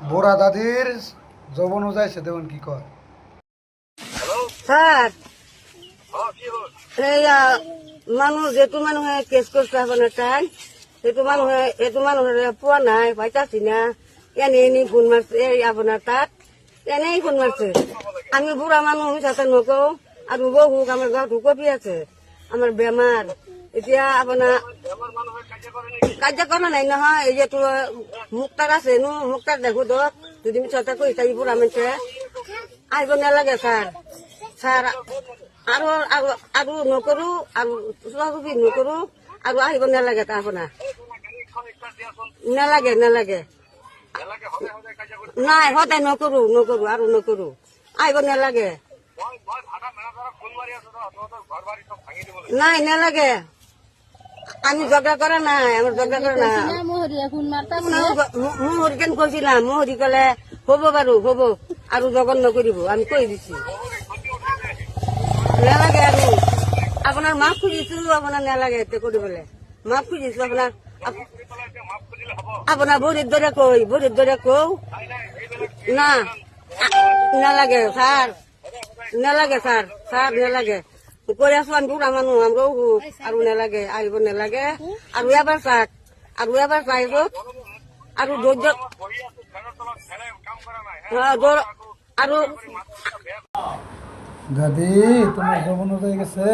বোরা দাদির যৌবন যাইছে দেখুন কি কর স্যার এই মানুষ যেহেতু মানুহে কেস করতে হবে না টাইম সেইটো মানুহে পোৱা নাই পাইতাছি না এনে ফোন মারছে এই আপনার তাত এনেই ফোন মারছে আমি বুড়া মানুষ তাতে নকও আর বহুক আমার গাঁত কপি আছে আমার বেমার এতিয়া আপনার কার্য করা নাই নহয় এই যে তোর মুক্তার আছে নো মুক্তার দেখো দক যদি মিছতে কই তাই বুড়া মানুষে আইব নালাগে স্যার স্যার আৰু আৰু আৰু নকৰো আৰু চোৱাচুপি নকৰো আৰু আহিব নালাগে আপোনাৰ নালাগে নালাগে নাই সদায় নকৰো নকৰো আৰু নকৰো আহিব নালাগে নাই নালাগে আমি ঝগড়া কৰা নাই আমাৰ ঝগড়া কৰা নাই মোহৰি কেন কৈছিলাম মোহৰি কলে হ'ব বাৰু হ'ব আৰু জগন নকৰিব আমি কৈ দিছি নালাগে আৰু আপোনাৰ মাফ খুজিছো আপোনাৰ নালাগে এতে কৰিবলৈ মাফ খুজিছো আপোনাৰ ভৰিৰ দৰে কওঁ না নালাগে ছাৰ নালাগে ছাৰ ছাৰ নালাগে কৈ আছো আমি বুঢ়া মানুহ আমাৰো আৰু নালাগে আহিব নালাগে আৰু এবাৰ চাওক আৰু ধৈৰ্য আৰু দাদি তোমার যৌবন হয়ে গেছে।